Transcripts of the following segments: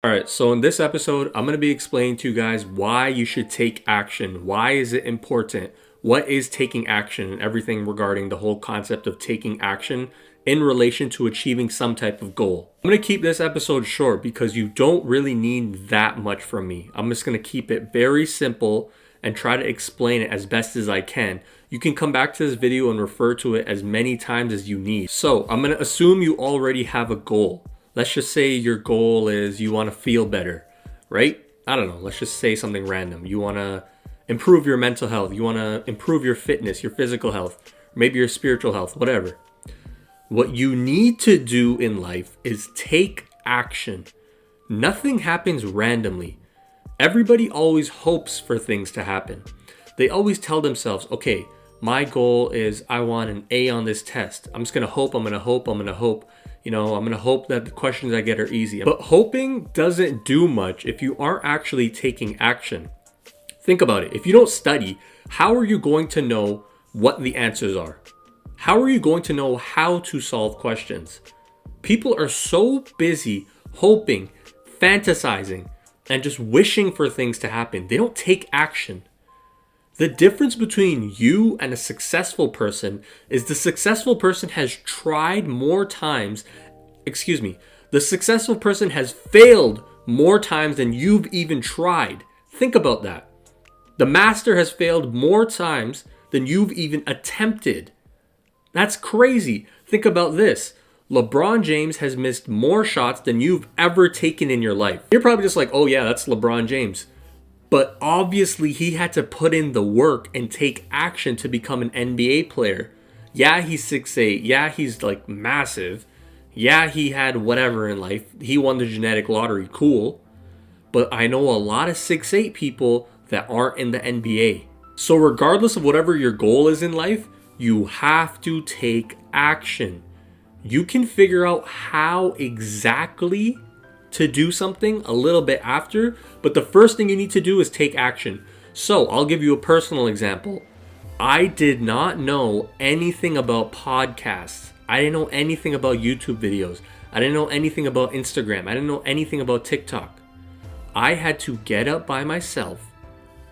All right, so in this episode, I'm going to be explaining to you guys why you should take action. Why is it important? What is taking action and everything regarding the whole concept of taking action in relation to achieving some type of goal. I'm going to keep this episode short because you don't really need that much from me. I'm just going to keep it very simple and try to explain it as best as I can. You can come back to this video and refer to it as many times as you need. So I'm going to assume you already have a goal. Let's just say your goal is you want to feel better, right? I don't know. Let's just say something random. You want to improve your mental health. You want to improve your fitness, your physical health, maybe your spiritual health, whatever. What you need to do in life is take action. Nothing happens randomly. Everybody always hopes for things to happen. They always tell themselves, okay, my goal is I want an A on this test. I'm just going to hope, I'm going to hope. I'm going to hope that the questions I get are easy. But hoping doesn't do much if you aren't actually taking action. Think about it. If you don't study, how are you going to know what the answers are? How are you going to know how to solve questions? People are so busy hoping, fantasizing, and just wishing for things to happen. They don't take action. The difference between you and a successful person is the successful person has tried more times. The successful person has failed more times than you've even tried. Think about that. The master has failed more times than you've even attempted. That's crazy. Think about this. LeBron James has missed more shots than you've ever taken in your life. You're probably just like, oh yeah, that's LeBron James. But obviously he had to put in the work and take action to become an NBA player. Yeah, he's 6'8". Yeah, he's like massive. Yeah, he had whatever in life. He won the genetic lottery. Cool. But I know a lot of 6'8" people that aren't in the NBA. So regardless of whatever your goal is in life, you have to take action. You can figure out how exactly to do something a little bit after, but the first thing you need to do is take action. So I'll give you a personal example. I did not know anything about podcasts. I didn't know anything about YouTube videos. I didn't know anything about Instagram. I didn't know anything about TikTok. I had to get up by myself,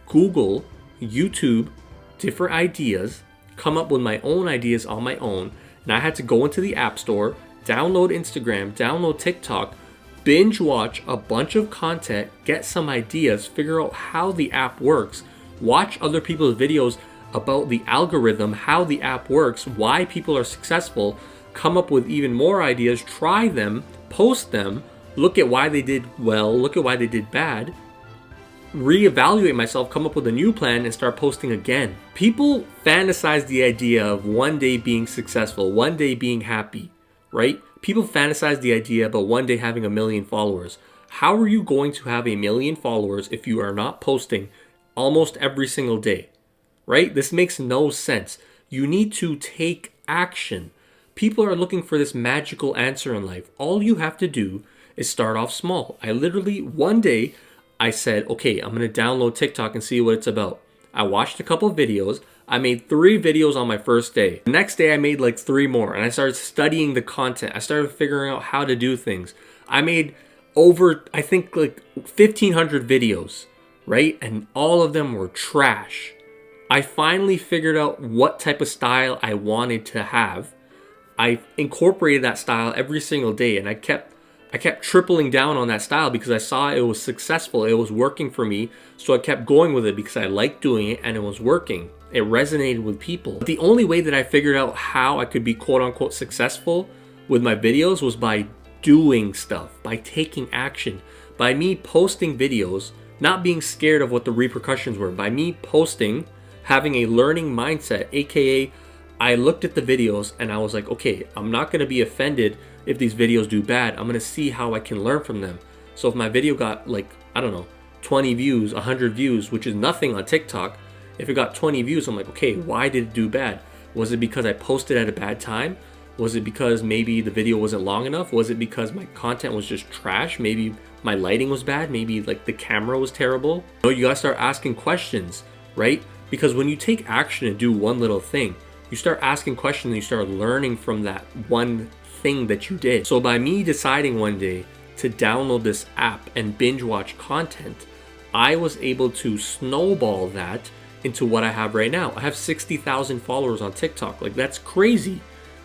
Google, YouTube, different ideas, come up with my own ideas on my own, and I had to go into the App Store, download Instagram, download TikTok, binge watch a bunch of content, get some ideas, figure out how the app works, watch other people's videos about the algorithm, how the app works, why people are successful, come up with even more ideas, try them, post them, look at why they did well, look at why they did bad, reevaluate myself, come up with a new plan, and start posting again. People fantasize the idea of one day being successful, one day being happy, right? People fantasize the idea about one day having 1 million followers. How are you going to have 1 million followers if you are not posting almost every single day, right? This makes no sense. You need to take action. People are looking for this magical answer in life. All you have to do is start off small. I literally, one day, I said, okay, I'm going to download TikTok and see what it's about. I watched a couple videos. I made 3 videos on my first day. The next day I made like 3 more, and I started studying the content. I started figuring out how to do things. I made over, I think, like 1,500 videos, right? And all of them were trash. I finally figured out what type of style I wanted to have. I incorporated that style every single day, and I kept tripling down on that style because I saw it was successful. It was working for me. So I kept going with it because I liked doing it and it was working. It resonated with people. But the only way that I figured out how I could be quote unquote successful with my videos was by doing stuff, by taking action, by me posting videos, not being scared of what the repercussions were, by me posting, having a learning mindset, aka I looked at the videos and I was like, okay, I'm not going to be offended if these videos do bad. I'm going to see how I can learn from them. So if my video got like, I don't know, 20 views, 100 views, which is nothing on TikTok, if it got 20 views, I'm like, okay, why did it do bad? Was it because I posted at a bad time? Was it because maybe the video wasn't long enough? Was it because my content was just trash? Maybe my lighting was bad? Maybe like the camera was terrible? You gotta start asking questions, right? Because when you take action and do one little thing, you start asking questions and you start learning from that one thing that you did. So by me deciding one day, to download this app and binge watch content, I was able to snowball that into what I have right now. I have 60,000 followers on TikTok. Like, that's crazy,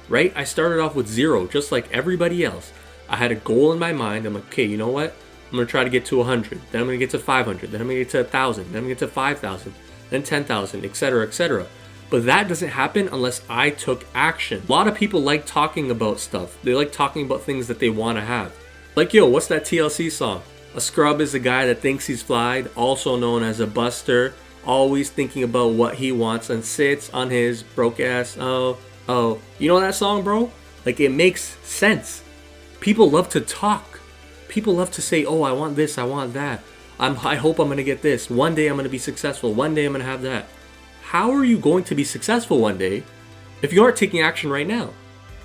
right? I started off with 0, just like everybody else. I had a goal in my mind. I'm like, okay, you know what? I'm going to try to get to 100. Then I'm going to get to 500. Then I'm going to get to 1,000. Then I'm going to get to 5,000. Then 10,000, etc., etc. But that doesn't happen unless I took action. A lot of people like talking about stuff. They like talking about things that they want to have. Like, yo, what's that TLC song? A scrub is a guy that thinks he's flied, also known as a buster, always thinking about what he wants and sits on his broke ass. Oh. You know that song, bro? Like, it makes sense. People love to talk. People love to say, oh, I want this, I want that. I hope I'm going to get this. One day I'm going to be successful. One day I'm going to have that. How are you going to be successful one day if you aren't taking action right now?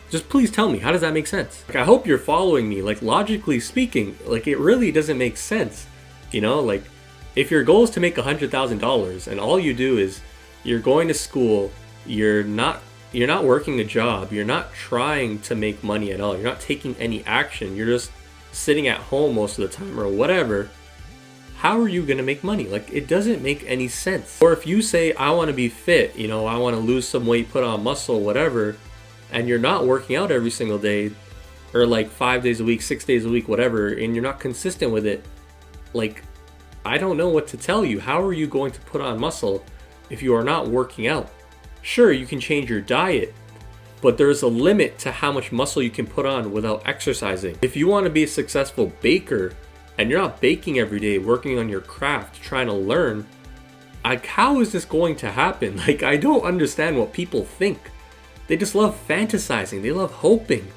Just please tell me, how does that make sense? Like, I hope you're following me. Like, logically speaking, like, it really doesn't make sense. You know, like, if your goal is to make $100,000 and all you do is you're going to school, you're not working a job, you're not trying to make money at all, you're not taking any action, you're just sitting at home most of the time or whatever, how are you going to make money? Like, it doesn't make any sense. Or if you say, I want to be fit, you know, I want to lose some weight, put on muscle, whatever, and you're not working out every single day, or like 5 days a week, 6 days a week, whatever, and you're not consistent with it, like, I don't know what to tell you. How are you going to put on muscle if you are not working out? Sure, you can change your diet, but there's a limit to how much muscle you can put on without exercising. If you want to be a successful baker, and you're not baking every day, working on your craft, trying to learn, like, how is this going to happen? Like, I don't understand what people think. They just love fantasizing. They love hoping.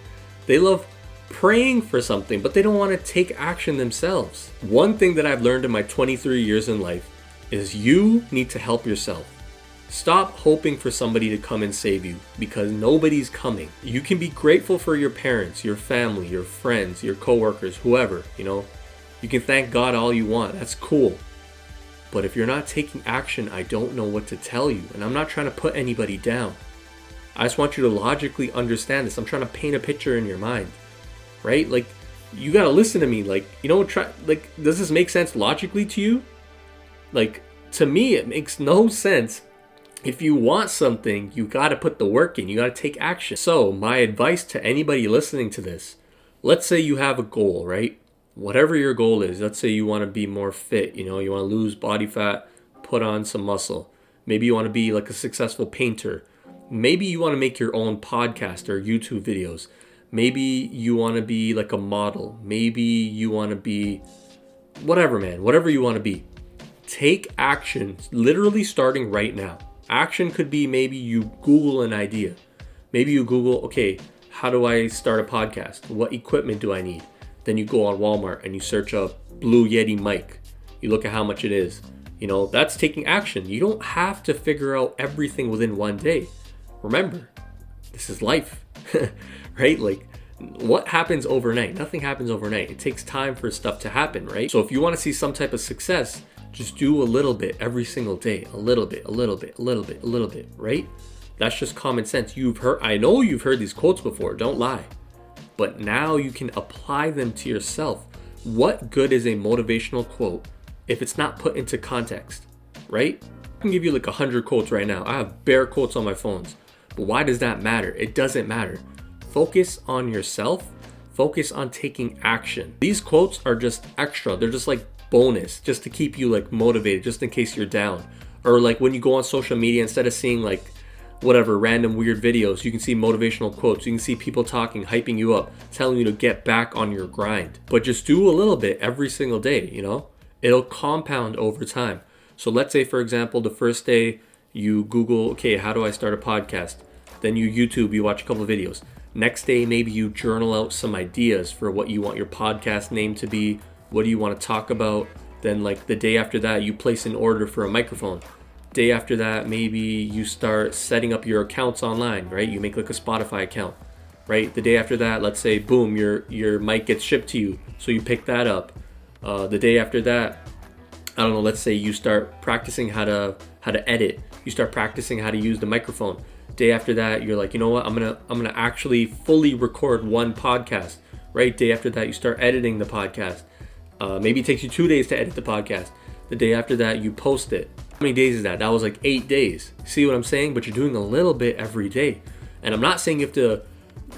They love praying for something, but they don't want to take action themselves. One thing that I've learned in my 23 years in life is you need to help yourself. Stop hoping for somebody to come and save you, because nobody's coming. You can be grateful for your parents, your family, your friends, your coworkers, whoever, you know. You can thank God all you want. That's cool. But if you're not taking action, I don't know what to tell you. And I'm not trying to put anybody down. I just want you to logically understand this. I'm trying to paint a picture in your mind, right? Like, you got to listen to me. Like, you know, does this make sense logically to you? Like, to me, it makes no sense. If you want something, you got to put the work in. You got to take action. So my advice to anybody listening to this, let's say you have a goal, right? Whatever your goal is, let's say you want to be more fit, you know, you want to lose body fat, put on some muscle. Maybe you want to be like a successful painter. Maybe you want to make your own podcast or YouTube videos. Maybe you want to be like a model. Maybe you want to be whatever, man, whatever you want to be. Take action, literally starting right now. Action could be maybe you Google an idea. Maybe you Google, okay, how do I start a podcast? What equipment do I need? Then you go on Walmart and you search up Blue Yeti mic. You look at how much it is. You know, that's taking action. You don't have to figure out everything within one day. Remember, this is life, right? Like, what happens overnight? Nothing happens overnight. It takes time for stuff to happen, right? So if you want to see some type of success, just do a little bit every single day. A little bit, right? That's just common sense. I know you've heard these quotes before, don't lie. But now you can apply them to yourself. What good is a motivational quote if it's not put into context, right? I can give you like 100 quotes right now. I have bare quotes on my phones. But why does that matter? It doesn't matter. Focus on yourself. Focus on taking action. These quotes are just extra. They're just like bonus, just to keep you like motivated, just in case you're down. Or like when you go on social media, instead of seeing like whatever random weird videos, you can see motivational quotes. You can see people talking, hyping you up, telling you to get back on your grind. But just do a little bit every single day, you know? It'll compound over time. So let's say, for example, the first day you Google, okay, how do I start a podcast? Then you YouTube, you watch a couple of videos. Next day, maybe you journal out some ideas for what you want your podcast name to be. What do you want to talk about? Then like the day after that, you place an order for a microphone. Day after that, maybe you start setting up your accounts online, right? You make like a Spotify account, right? The day after that, let's say, boom, your mic gets shipped to you. So you pick that up. The day after that, I don't know, let's say you start practicing how to edit. You start practicing how to use the microphone. Day after that, you're like, you know what? I'm gonna actually fully record one podcast. right? Day after that, you start editing the podcast. Maybe it takes you 2 days to edit the podcast. The day after that, you post it. How many days is that? That was like 8 days. See what I'm saying? But you're doing a little bit every day. And I'm not saying you have to,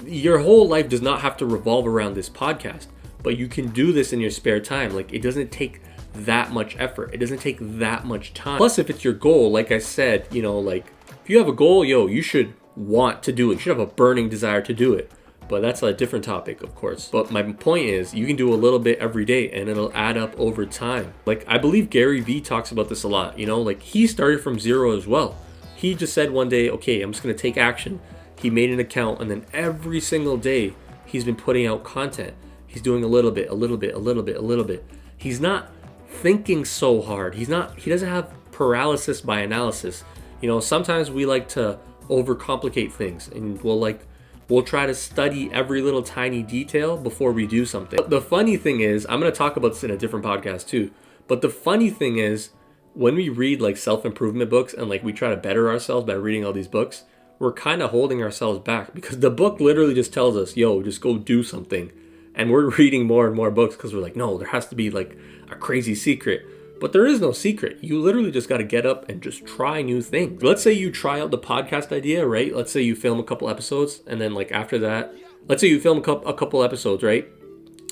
your whole life does not have to revolve around this podcast, but you can do this in your spare time. Like, it doesn't take that much effort. It doesn't take that much time. Plus, if it's your goal, like I said, you know, like if you have a goal, you should want to do it. You should have a burning desire to do it. But that's a different topic, of course. But my point is, you can do a little bit every day and it'll add up over time. Like, I believe Gary Vee talks about this a lot, you know, like he started from zero as well. He just said one day, okay, I'm just going to take action. He made an account, and then every single day he's been putting out content. He's doing a little bit, a little bit, a little bit, a little bit. He's not thinking so hard. He doesn't have paralysis by analysis. You know, sometimes we like to overcomplicate things, and we'll try to study every little tiny detail before we do something. But the funny thing is, I'm going to talk about this in a different podcast too, but the funny thing is, when we read like self-improvement books and like we try to better ourselves by reading all these books, we're kind of holding ourselves back, because the book literally just tells us, just go do something. And we're reading more and more books because we're like, no, there has to be like a crazy secret. But there is no secret. You literally just got to get up and just try new things. Let's say you try out the podcast idea, right? Let's say you film a couple episodes, and then like after that, let's say you film a couple episodes, right?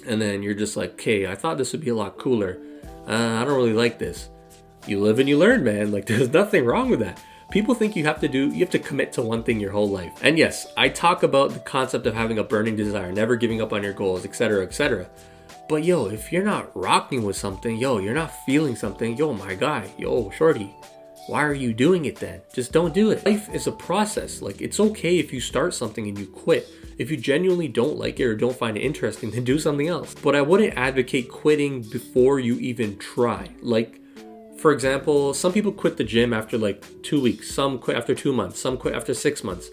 And then you're just like, okay, I thought this would be a lot cooler. I don't really like this. You live and you learn, man. Like, there's nothing wrong with that. People think you have to commit to one thing your whole life. And yes, I talk about the concept of having a burning desire, never giving up on your goals, etc., etc. But if you're not rocking with something, you're not feeling something, my guy, shorty, why are you doing it then? Just don't do it. Life is a process. Like, it's okay if you start something and you quit. If you genuinely don't like it or don't find it interesting, then do something else. But I wouldn't advocate quitting before you even try. Like, for example, some people quit the gym after like 2 weeks, some quit after 2 months, some quit after 6 months.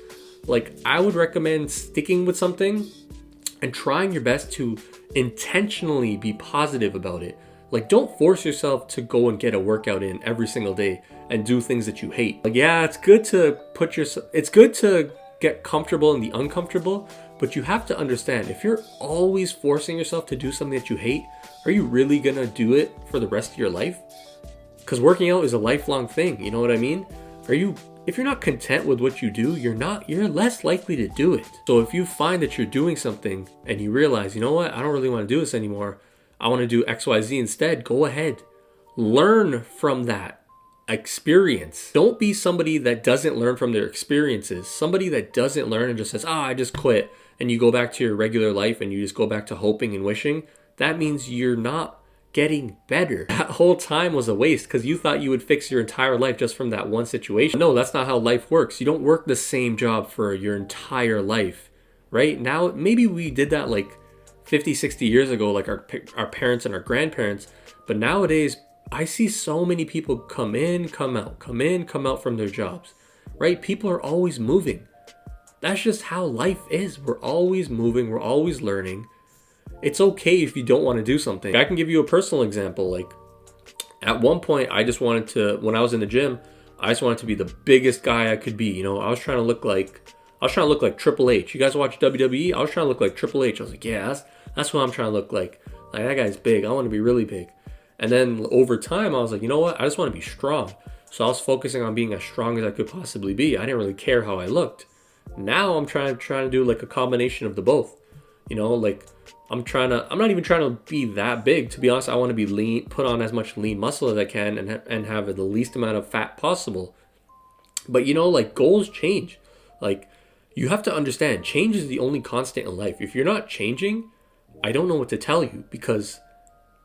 Like, I would recommend sticking with something and trying your best to intentionally be positive about it. Like, don't force yourself to go and get a workout in every single day and do things that you hate. Like, yeah, it's good to get comfortable in the uncomfortable, but you have to understand, if you're always forcing yourself to do something that you hate, are you really gonna do it for the rest of your life? Because working out is a lifelong thing, you know what I mean? If you're not content with what you do, you're less likely to do it. So if you find that you're doing something and you realize, you know what, I don't really want to do this anymore, I want to do XYZ instead, go ahead. Learn from that experience. Don't be somebody that doesn't learn from their experiences. Somebody that doesn't learn and just says, I just quit, and you go back to your regular life and you just go back to hoping and wishing, that means you're not getting better. That whole time was a waste because you thought you would fix your entire life just from that one situation. No, that's not how life works. You don't work the same job for your entire life, right? Now, maybe we did that like 50, 60 years ago, like our parents and our grandparents. But nowadays, I see so many people come in, come out from their jobs, right? People are always moving. That's just how life is. We're always moving. We're always learning. It's okay if you don't want to do something. I can give you a personal example. Like, at one point, I just wanted to, when I was in the gym, I just wanted to be the biggest guy I could be. You know, I was trying to look like Triple H. You guys watch WWE? I was trying to look like Triple H. I was like, yeah, that's what I'm trying to look like. Like, that guy's big. I want to be really big. And then over time, I was like, you know what? I just want to be strong. So I was focusing on being as strong as I could possibly be. I didn't really care how I looked. Now I'm trying to do like a combination of the both. You know, like, I'm not even trying to be that big. To be honest, I want to be lean, put on as much lean muscle as I can and have the least amount of fat possible. But you know, like, goals change. Like, you have to understand, change is the only constant in life. If you're not changing, I don't know what to tell you, because,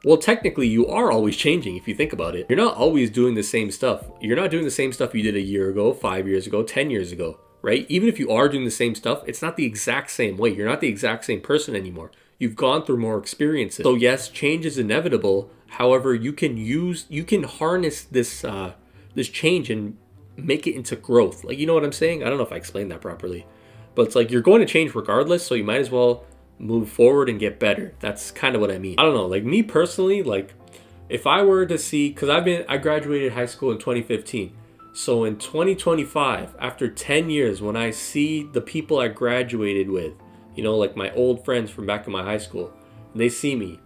well, technically you are always changing if you think about it. You're not always doing the same stuff. You're not doing the same stuff you did a year ago, 5 years ago, 10 years ago, right? Even if you are doing the same stuff, it's not the exact same way. You're not the exact same person anymore. You've gone through more experiences. So yes, change is inevitable. However, you can harness this change and make it into growth. Like, you know what I'm saying? I don't know if I explained that properly, but it's like you're going to change regardless. So you might as well move forward and get better. That's kind of what I mean. I don't know. Like, me personally, like, if I were to see, because I graduated high school in 2015. So in 2025, after 10 years, when I see the people I graduated with you know, like my old friends from back in my high school, and they see me,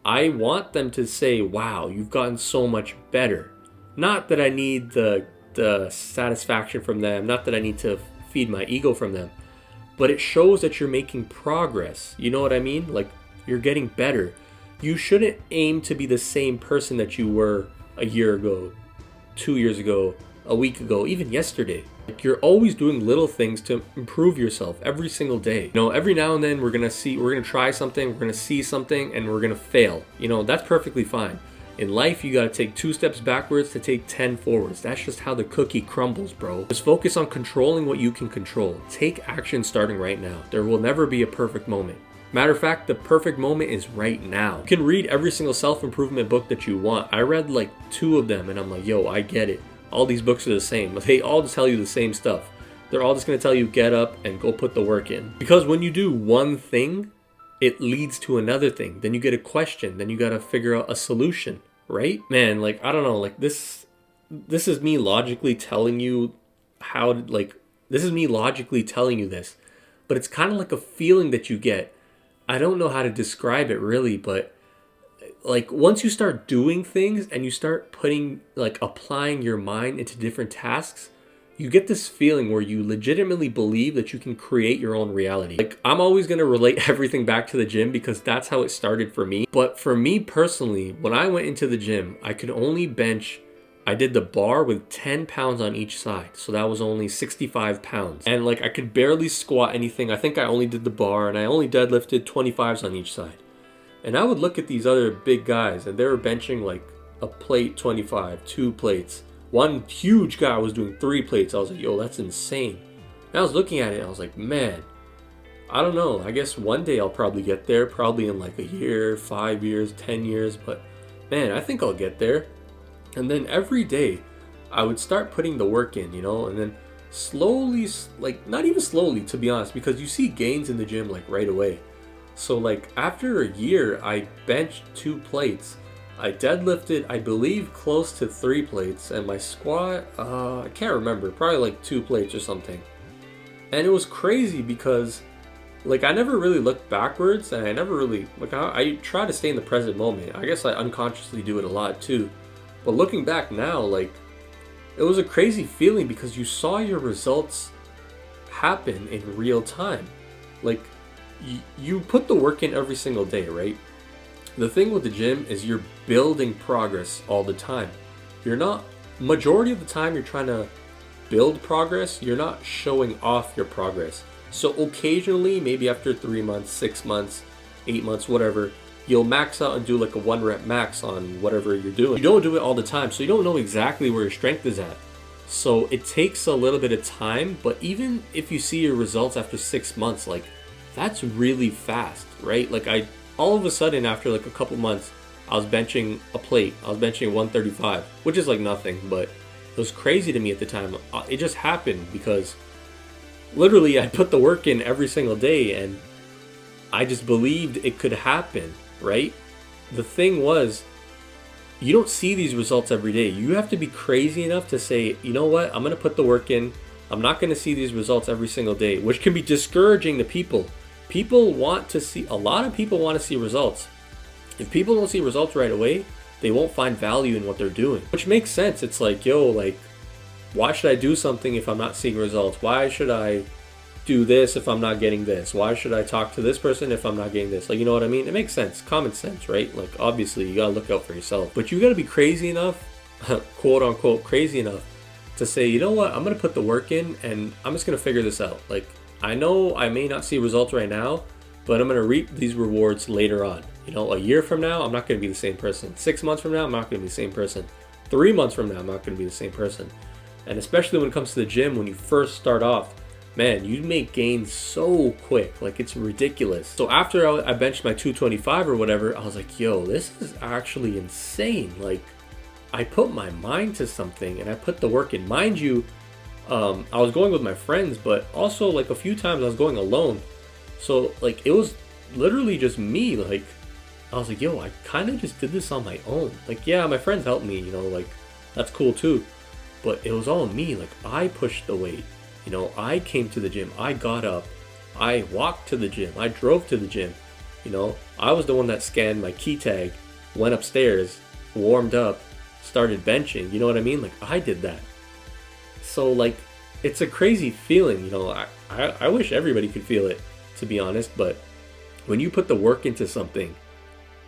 I want them to say, wow, you've gotten so much better. Not that I need the satisfaction from them, not that I need to feed my ego from them, but it shows that you're making progress. You know what I mean? Like, you're getting better. You shouldn't aim to be the same person that you were a year ago, 2 years ago, a week ago, even yesterday. Like, you're always doing little things to improve yourself every single day. You know, every now and then we're gonna try something, we're gonna see something, and we're gonna fail. You know, that's perfectly fine. In life, you gotta take 2 steps backwards to take 10 forwards. That's just how the cookie crumbles, bro. Just focus on controlling what you can control. Take action starting right now. There will never be a perfect moment. Matter of fact, the perfect moment is right now. You can read every single self-improvement book that you want. I read like 2 of them and I'm like, yo, I get it. All these books are the same. They all just tell you the same stuff. They're all just gonna tell you get up and go put the work in. Because when you do one thing, it leads to another thing. Then you get a question. Then you gotta figure out a solution, right? Man, like, I don't know, like this is me logically telling you this is me logically telling you this. But it's kind of like a feeling that you get. I don't know how to describe it really, but like once you start doing things and you start applying your mind into different tasks, you get this feeling where you legitimately believe that you can create your own reality. Like, I'm always going to relate everything back to the gym because that's how it started for me. But for me personally, when I went into the gym, I could only I did the bar with 10 pounds on each side. So that was only 65 pounds. And like, I could barely squat anything. I think I only did the bar and I only deadlifted 25s on each side. And I would look at these other big guys and they were benching like a plate 25, 2 plates. One huge guy was doing 3 plates. I was like, yo, that's insane. And I was looking at it and I was like, man, I don't know. I guess one day I'll probably get there, probably in like a year, 5 years, 10 years. But man, I think I'll get there. And then every day I would start putting the work in, you know, and then slowly, like not even slowly to be honest, because you see gains in the gym like right away. So like after a year, I benched 2 plates. I deadlifted, I believe, close to 3 plates, and my squat, I can't remember, probably like 2 plates or something. And it was crazy because, like, I never really looked backwards, and I never really, like, I try to stay in the present moment. I guess I unconsciously do it a lot too. But looking back now, like, it was a crazy feeling because you saw your results happen in real time. Like, you put the work in every single day, right? The thing with the gym is you're building progress all the time. Majority of the time you're trying to build progress, you're not showing off your progress. So occasionally, maybe after 3 months, 6 months, 8 months, whatever, you'll max out and do like a 1 rep max on whatever you're doing. You don't do it all the time, so you don't know exactly where your strength is at. So it takes a little bit of time, but even if you see your results after 6 months, like, that's really fast, right? Like, all of a sudden, after like a couple months, I was benching a plate. I was benching 135, which is like nothing, but it was crazy to me at the time. It just happened because literally I put the work in every single day and I just believed it could happen, right? The thing was, you don't see these results every day. You have to be crazy enough to say, you know what, I'm going to put the work in. I'm not going to see these results every single day, which can be discouraging to people. A lot of people want to see results. If people don't see results right away, they won't find value in what they're doing, which makes sense. It's like, yo, like, why should I do something if I'm not seeing results? Why should I do this if I'm not getting this? Why should I talk to this person if I'm not getting this? Like, you know what I mean? It makes sense. Common sense, right? Like, obviously, you gotta look out for yourself. But you gotta be crazy enough, quote unquote, crazy enough to say, you know what? I'm gonna put the work in and I'm just gonna figure this out. Like, I know I may not see results right now, but I'm going to reap these rewards later on. You know, a year from now, I'm not going to be the same person. 6 months from now, I'm not going to be the same person. 3 months from now, I'm not going to be the same person. And especially when it comes to the gym, when you first start off, man, you make gains so quick. Like, it's ridiculous. So after I benched my 225 or whatever, I was like, yo, this is actually insane. Like, I put my mind to something and I put the work in. Mind you, I was going with my friends, but also like a few times I was going alone. So like, it was literally just me. Like, I was like, yo, I kind of just did this on my own. Like, yeah, my friends helped me, you know, like, that's cool too. But it was all me. Like, I pushed the weight. You know, I came to the gym. I got up. I walked to the gym. I drove to the gym. You know, I was the one that scanned my key tag, went upstairs, warmed up, started benching. You know what I mean? Like, I did that. So, like, it's a crazy feeling. You know, I wish everybody could feel it, to be honest. But when you put the work into something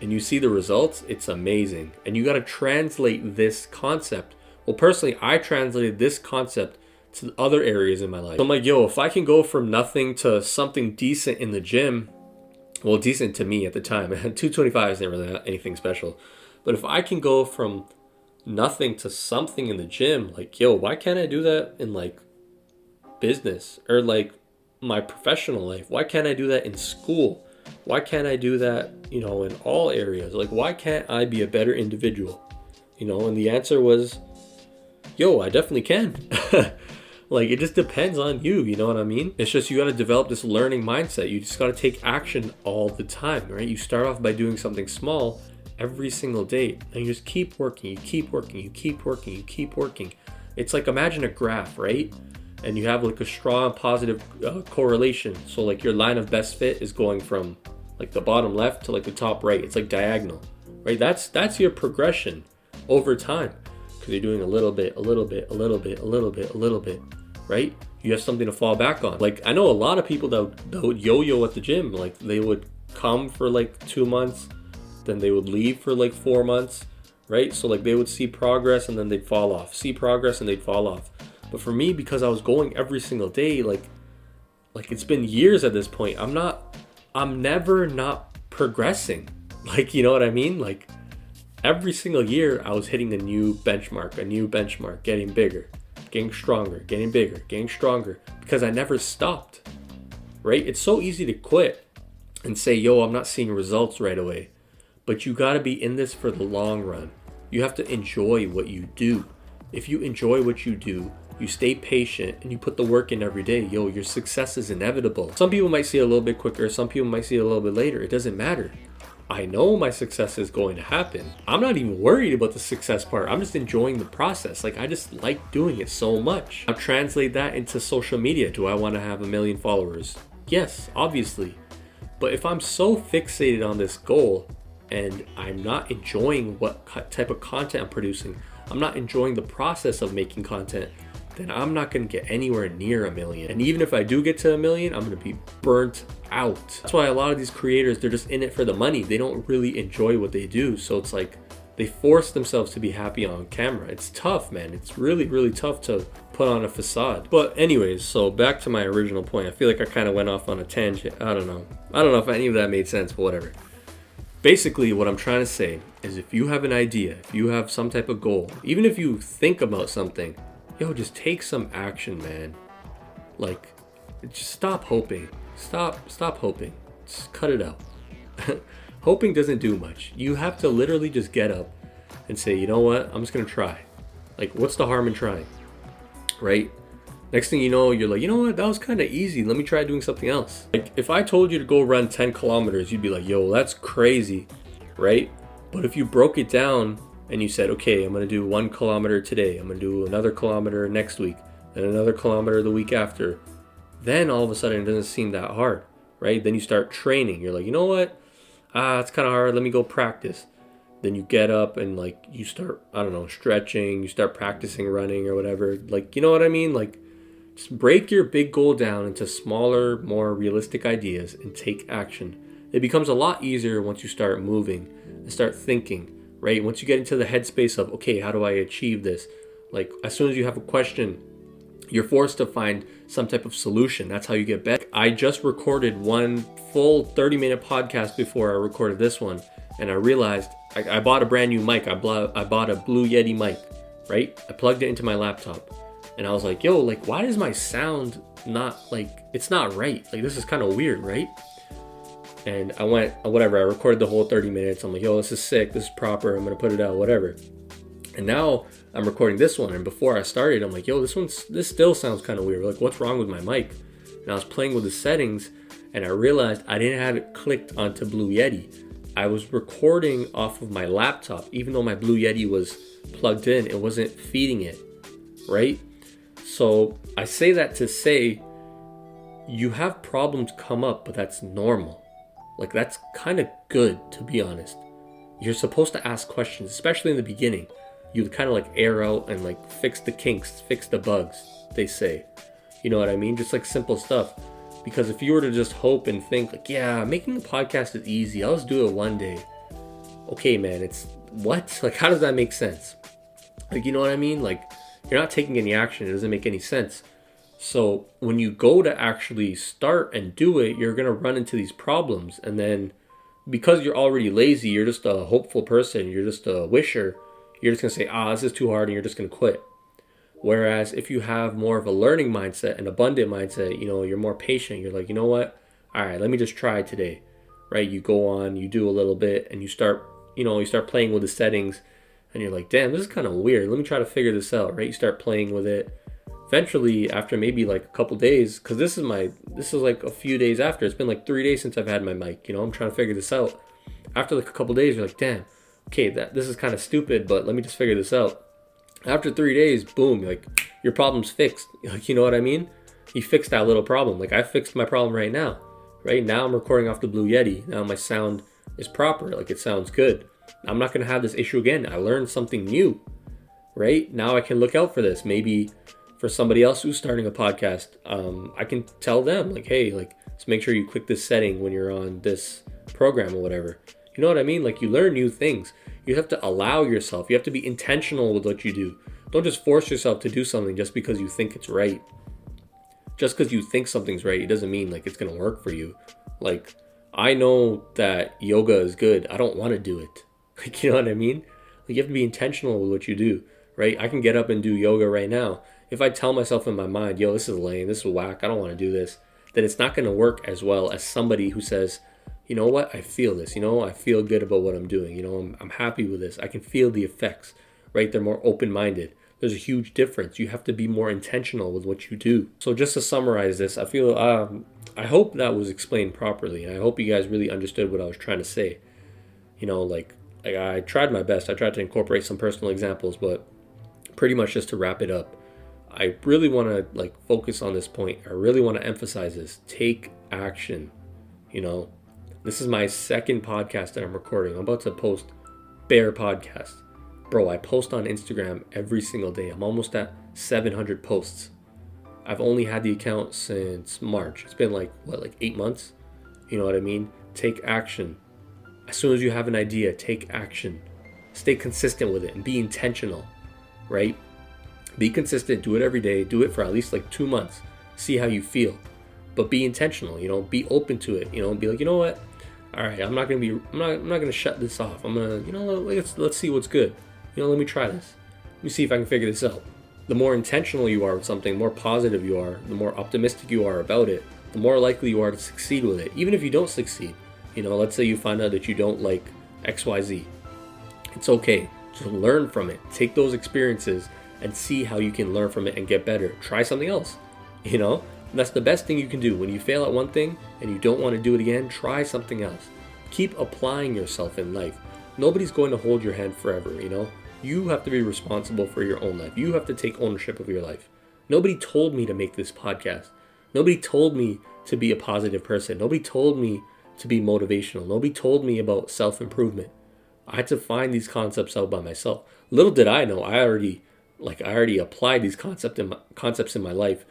and you see the results, it's amazing. And you got to translate this concept. Well, personally, I translated this concept to other areas in my life. So I'm like, yo, if I can go from nothing to something decent in the gym, well, decent to me at the time, 225 isn't really anything special. But if I can go from nothing to something in the gym, like, yo, why can't I do that in like business or like my professional life? Why can't I do that in school? Why can't I do that, you know, in all areas? Like, why can't I be a better individual? You know, and the answer was, yo, I definitely can. Like, it just depends on you, you know what I mean? It's just you got to develop this learning mindset. You just got to take action all the time, right? You start off by doing something small every single day, and you just keep working, you keep working, you keep working, you keep working. It's like, imagine a graph, right? And you have like a strong positive correlation. So like your line of best fit is going from like the bottom left to like the top right. It's like diagonal, right? That's your progression over time, because you're doing a little bit, a little bit, a little bit, a little bit, a little bit, right? You have something to fall back on. Like, I know a lot of people that would yo-yo at the gym. Like, they would come for like 2 months, then they would leave for like 4 months, right? So like they would see progress and then they'd fall off, see progress and they'd fall off. But for me, because I was going every single day, like it's been years at this point, I'm never not progressing. Like, you know what I mean? Like, every single year I was hitting a new benchmark, getting bigger, getting stronger, getting bigger, getting stronger, because I never stopped, right? It's so easy to quit and say, yo, I'm not seeing results right away. But you got to be in this for the long run. You have to enjoy what you do. If you enjoy what you do, you stay patient and you put the work in every day, yo, your success is inevitable. Some people might see it a little bit quicker. Some people might see it a little bit later. It doesn't matter. I know my success is going to happen. I'm not even worried about the success part. I'm just enjoying the process. Like, I just like doing it so much. Now translate that into social media. Do I want to have 1 million followers? Yes, obviously. But if I'm so fixated on this goal and I'm not enjoying what type of content I'm producing, I'm not enjoying the process of making content, then I'm not going to get anywhere near 1 million. And even if I do get to 1 million, I'm going to be burnt out. That's why a lot of these creators, they're just in it for the money. They don't really enjoy what they do. So it's like they force themselves to be happy on camera. It's tough, man. It's really, really tough to put on a facade. But anyways, so back to my original point. I feel like I kind of went off on a tangent. I don't know if any of that made sense, but whatever. Basically, what I'm trying to say is, if you have an idea, if you have some type of goal, even if you think about something, yo, just take some action, man. Like, just stop hoping. Stop hoping. Just cut it out. Hoping doesn't do much. You have to literally just get up and say, you know what? I'm just going to try. Like, what's the harm in trying? Right? Next thing you know, you're like, you know what? That was kind of easy. Let me try doing something else. Like, if I told you to go run 10 kilometers, you'd be like, yo, that's crazy. Right? But if you broke it down and you said, okay, I'm going to do 1 kilometer today, I'm going to do another kilometer next week, and another kilometer the week after, then all of a sudden it doesn't seem that hard, right? Then you start training. You're like, you know what? It's kind of hard. Let me go practice. Then you get up and like you start, I don't know, stretching, you start practicing running or whatever. Like, you know what I mean? Like, just break your big goal down into smaller, more realistic ideas and take action. It becomes a lot easier once you start moving and start thinking, right? Once you get into the headspace of, okay, how do I achieve this? Like, as soon as you have a question, you're forced to find some type of solution. That's how you get better. I just recorded one full 30-minute podcast before I recorded this one, and I realized I bought a brand new mic. I bought a Blue Yeti mic, right? I plugged it into my laptop, and I was like, yo, like, why does my sound not, like, it's not right? Like, this is kind of weird, right? And I went, whatever, I recorded the whole 30 minutes. I'm like, yo, this is sick, this is proper, I'm gonna put it out, whatever. And now I'm recording this one, and before I started, I'm like, yo, this still sounds kind of weird. Like, what's wrong with my mic? And I was playing with the settings, and I realized I didn't have it clicked onto Blue Yeti. I was recording off of my laptop. Even though my Blue Yeti was plugged in, it wasn't feeding it, right? So I say that to say, you have problems come up, but that's normal. Like, that's kind of good, to be honest. You're supposed to ask questions, especially in the beginning. You kind of like air out and like fix the kinks, fix the bugs, they say. You know what I mean? Just like simple stuff. Because if you were to just hope and think like, yeah, making a podcast is easy, I'll just do it one day. Okay, man, it's what? Like, how does that make sense? Like, you know what I mean? Like, you're not taking any action. It doesn't make any sense. So when you go to actually start and do it, you're going to run into these problems. And then because you're already lazy, you're just a hopeful person, you're just a wisher, you're just going to say, this is too hard, and you're just going to quit. Whereas if you have more of a learning mindset, an abundant mindset, you're more patient. You're like, you know what? All right, let me just try today, right? You go on, you do a little bit, and you start playing with the settings, and you're like, damn, this is kind of weird. Let me try to figure this out, right? You start playing with it. Eventually, after maybe like a couple days, because this is like a few days after. It's been like 3 days since I've had my mic. I'm trying to figure this out. After like a couple days, you're like, damn, okay, this is kind of stupid, but let me just figure this out. After 3 days, boom, like your problem's fixed. Like, you know what I mean? You fixed that little problem. Like, I fixed my problem right now. Right now, I'm recording off the Blue Yeti. Now my sound is proper. Like, it sounds good. I'm not gonna have this issue again. I learned something new. Right now, I can look out for this. Maybe for somebody else who's starting a podcast, I can tell them like, hey, like, just make sure you click this setting when you're on this program or whatever. You know what I mean? Like, you learn new things. You have to allow yourself. You have to be intentional with what you do. Don't just force yourself to do something just because you think it's right. Just because you think something's right, it doesn't mean like it's going to work for you. Like, I know that yoga is good. I don't want to do it. Like, you know what I mean? Like, you have to be intentional with what you do, right? I can get up and do yoga right now. If I tell myself in my mind, yo, this is lame, this is whack, I don't want to do this, then it's not going to work as well as somebody who says, you know what, I feel this, I feel good about what I'm doing, I'm happy with this, I can feel the effects, right? They're more open-minded. There's a huge difference. You have to be more intentional with what you do. So just to summarize this, I feel, I hope that was explained properly, and I hope you guys really understood what I was trying to say. Like I tried my best. I tried to incorporate some personal examples, but pretty much just to wrap it up, I really want to like focus on this point. I really want to emphasize this. Take action. This is my second podcast that I'm recording. I'm about to post Bear Podcast. Bro, I post on Instagram every single day. I'm almost at 700 posts. I've only had the account since March. It's been like 8 months? You know what I mean? Take action. As soon as you have an idea, take action. Stay consistent with it and be intentional, right? Be consistent, do it every day, do it for at least like 2 months. See how you feel. But be intentional, be open to it, be like, you know what? All right, I'm not gonna shut this off. I'm gonna, let's see what's good. Let me try this. Let me see if I can figure this out. The more intentional you are with something, the more positive you are, the more optimistic you are about it, the more likely you are to succeed with it. Even if you don't succeed, let's say you find out that you don't like XYZ. It's okay. Just learn from it. Take those experiences and see how you can learn from it and get better. Try something else. That's the best thing you can do. When you fail at one thing and you don't want to do it again, try something else. Keep applying yourself in life. Nobody's going to hold your hand forever, You have to be responsible for your own life. You have to take ownership of your life. Nobody told me to make this podcast. Nobody told me to be a positive person. Nobody told me to be motivational. Nobody told me about self-improvement. I had to find these concepts out by myself. Little did I know, I already applied these concepts in my life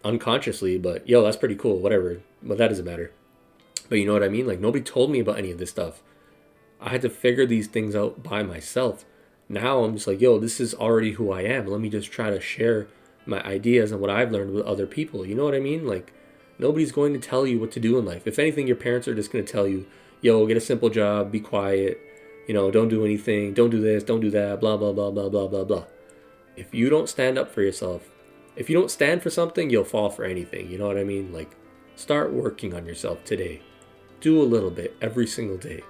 unconsciously, but that's pretty cool, whatever. But that doesn't matter. But you know what I mean? Like, nobody told me about any of this stuff. I had to figure these things out by myself. Now I'm just like, this is already who I am. Let me just try to share my ideas and what I've learned with other people. You know what I mean? Like, nobody's going to tell you what to do in life. If anything, your parents are just going to tell you, get a simple job, be quiet, don't do anything, don't do this, don't do that, blah, blah, blah, blah, blah, blah, blah. If you don't stand up for yourself, if you don't stand for something, you'll fall for anything. You know what I mean? Like, start working on yourself today. Do a little bit every single day,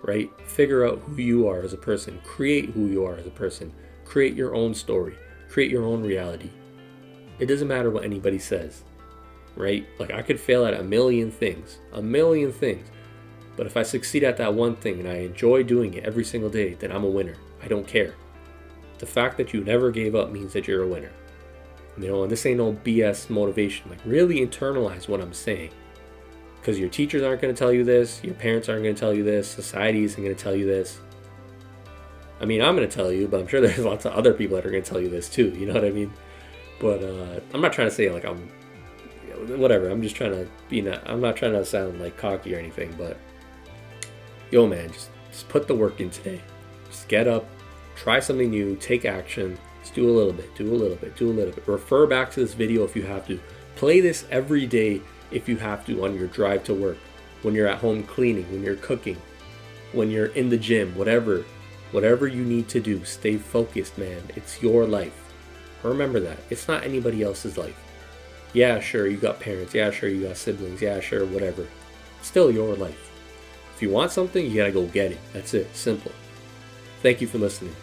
right? Figure out who you are as a person. Create who you are as a person. Create your own story. Create your own reality. It doesn't matter what anybody says, right? Like, I could fail at a million things. But if I succeed at that one thing and I enjoy doing it every single day, then I'm a winner. I don't care. The fact that you never gave up means that you're a winner. You know, and this ain't no BS motivation. Like, really internalize what I'm saying. Because your teachers aren't going to tell you this. Your parents aren't going to tell you this. Society isn't going to tell you this. I mean, I'm going to tell you, but I'm sure there's lots of other people that are going to tell you this too. You know what I mean? But I'm not trying to say like I'm, whatever. I'm just trying to be I'm not trying to sound like cocky or anything. But yo, man, just put the work in today. Just get up, try something new, take action. Just do a little bit, do a little bit, do a little bit. Refer back to this video if you have to. Play this every day if you have to on your drive to work, when you're at home cleaning, when you're cooking, when you're in the gym, whatever you need to do. Stay focused, man. It's your life. Remember that. It's not anybody else's life. Yeah, sure, you got parents. Yeah, sure, you got siblings. Yeah, sure, whatever. It's still your life. If you want something, you gotta go get it. That's it. Simple. Thank you for listening.